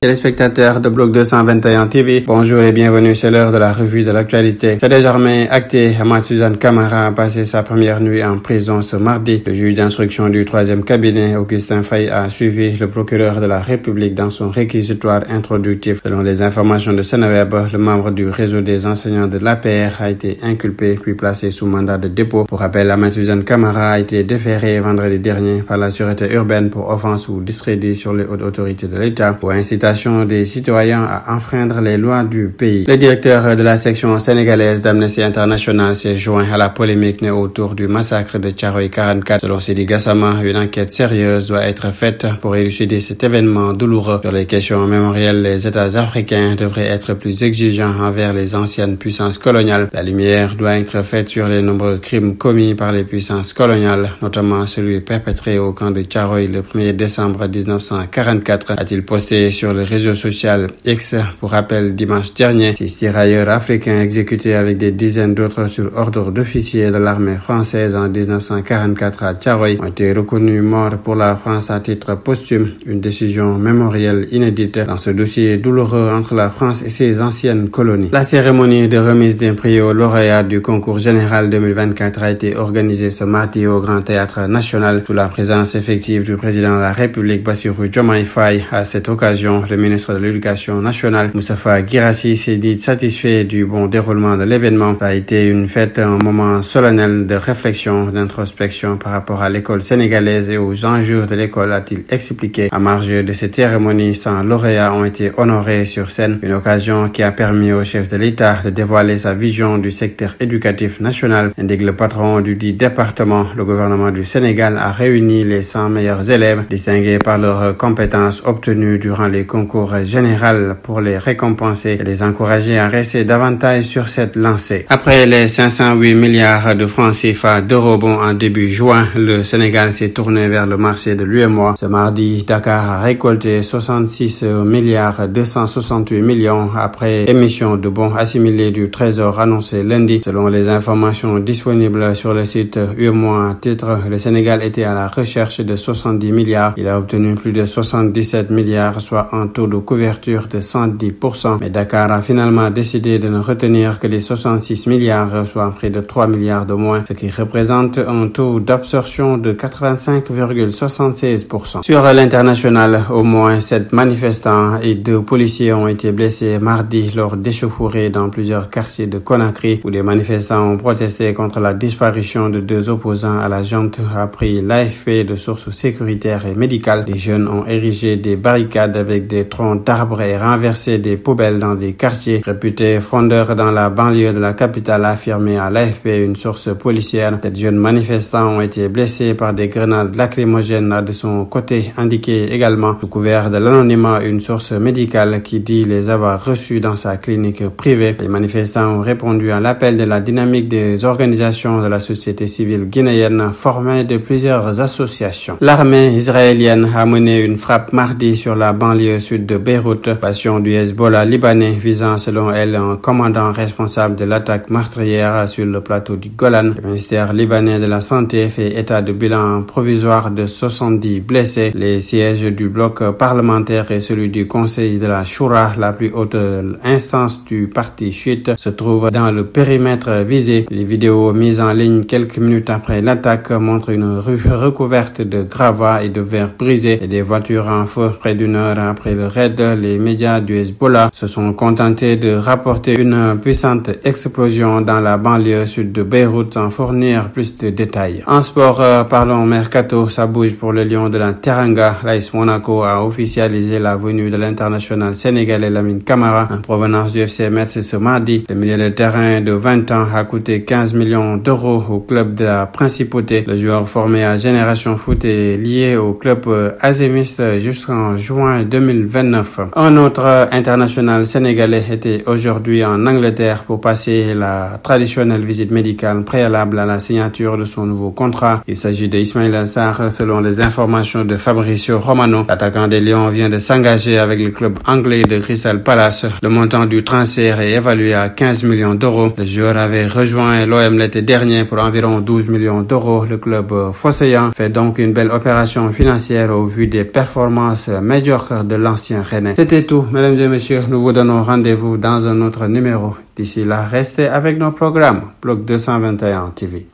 Téléspectateurs de Bloc 221 TV, bonjour et bienvenue, c'est l'heure de la revue de l'actualité. C'est désormais acté, Ahmad Suzanne Camara a passé sa première nuit en prison ce mardi. Le juge d'instruction du 3e cabinet, Augustin Faye, a suivi le procureur de la République dans son réquisitoire introductif. Selon les informations de Seneweb, le membre du réseau des enseignants de l'APR a été inculpé puis placé sous mandat de dépôt. Pour rappel, Ahmad Suzanne Camara a été déféré vendredi dernier par la sûreté urbaine pour offense ou discrédit sur les hautes autorités de l'État pour incitation des citoyens à enfreindre les lois du pays. Le directeur de la section sénégalaise d'Amnesty International s'est joint à la polémique née autour du massacre de Thiaroye 44. Selon Sidi Gassama, une enquête sérieuse doit être faite pour élucider cet événement douloureux. Sur les questions mémorielles, les États africains devraient être plus exigeants envers les anciennes puissances coloniales. La lumière doit être faite sur les nombreux crimes commis par les puissances coloniales, notamment celui perpétré au camp de Thiaroye le 1er décembre 1944, a-t-il posté sur le réseau social X. Pour rappel, dimanche dernier, 6 tirailleurs africains exécutés avec des dizaines d'autres sur ordre d'officiers de l'armée française en 1944 à Thiaroye ont été reconnus morts pour la France à titre posthume, une décision mémorielle inédite dans ce dossier douloureux entre la France et ses anciennes colonies. La cérémonie de remise d'un prix aux lauréats du concours général 2024 a été organisée ce mardi au Grand Théâtre National sous la présence effective du président de la République Bassirou Diomaye Faye. À cette occasion, le ministre de l'Éducation nationale, Moustapha Guirassy, s'est dit satisfait du bon déroulement de l'événement. Ça a été une fête, un moment solennel de réflexion, d'introspection par rapport à l'école sénégalaise et aux enjeux de l'école, a-t-il expliqué. À marge de cette cérémonie, 100 lauréats ont été honorés sur scène, une occasion qui a permis au chef de l'État de dévoiler sa vision du secteur éducatif national. Indique le patron du dit département, le gouvernement du Sénégal a réuni les 100 meilleurs élèves, distingués par leurs compétences obtenues durant les concours général pour les récompenser et les encourager à rester davantage sur cette lancée. Après les 508 milliards de francs CFA de rebond en début juin, le Sénégal s'est tourné vers le marché de l'UEMOA. Ce mardi, Dakar a récolté 66 milliards 268 millions après émission de bons assimilés du Trésor annoncé lundi. Selon les informations disponibles sur le site UEMOA, titre, le Sénégal était à la recherche de 70 milliards. Il a obtenu plus de 77 milliards, soit un taux de couverture de 110%, mais Dakar a finalement décidé de ne retenir que les 66 milliards, soit près de 3 milliards de moins, ce qui représente un taux d'absorption de 85,76%. Sur l'international, au moins 7 manifestants et 2 policiers ont été blessés mardi lors d'échauffourées dans plusieurs quartiers de Conakry, où des manifestants ont protesté contre la disparition de 2 opposants à la junte, a pris l'AFP de sources sécuritaires et médicales. Les jeunes ont érigé des barricades avec des troncs d'arbres et renversé des poubelles dans des quartiers réputés frondeurs dans la banlieue de la capitale, a affirmé à l'AFP une source policière. Ces jeunes manifestants ont été blessés par des grenades lacrymogènes de son côté, indiqué également sous couvert de l'anonymat une source médicale qui dit les avoir reçus dans sa clinique privée. Les manifestants ont répondu à l'appel de la dynamique des organisations de la société civile guinéenne formées de plusieurs associations. L'armée israélienne a mené une frappe mardi sur la banlieue sud de Beyrouth, passion du Hezbollah libanais visant selon elle un commandant responsable de l'attaque meurtrière sur le plateau du Golan. Le ministère libanais de la Santé fait état de bilan provisoire de 70 blessés. Les sièges du bloc parlementaire et celui du conseil de la Shura, la plus haute instance du parti chiite, se trouvent dans le périmètre visé. Les vidéos mises en ligne quelques minutes après l'attaque montrent une rue recouverte de gravats et de verres brisés et des voitures en feu. Près d'une heure après le raid, les médias du Hezbollah se sont contentés de rapporter une puissante explosion dans la banlieue sud de Beyrouth sans fournir plus de détails. En sport, parlons mercato, ça bouge pour le Lion de la Teranga. L'AS Monaco a officialisé la venue de l'international sénégalais Lamine Camara en provenance du FC Metz ce mardi. Le milieu de terrain de 20 ans a coûté 15 millions d'euros au club de la Principauté. Le joueur formé à Génération Foot est lié au club azémiste jusqu'en juin 2029. Un autre international sénégalais était aujourd'hui en Angleterre pour passer la traditionnelle visite médicale préalable à la signature de son nouveau contrat. Il s'agit d'Ismaïla Sarr. Selon les informations de Fabrizio Romano, l'attaquant des Lions vient de s'engager avec le club anglais de Crystal Palace. Le montant du transfert est évalué à 15 millions d'euros. Le joueur avait rejoint l'OM l'été dernier pour environ 12 millions d'euros. Le club phocéen fait donc une belle opération financière au vu des performances médiocres de l'an l'ancien Rennais. C'était tout, mesdames et messieurs. Nous vous donnons rendez-vous dans un autre numéro. D'ici là, restez avec nos programmes. Bloc 221 TV.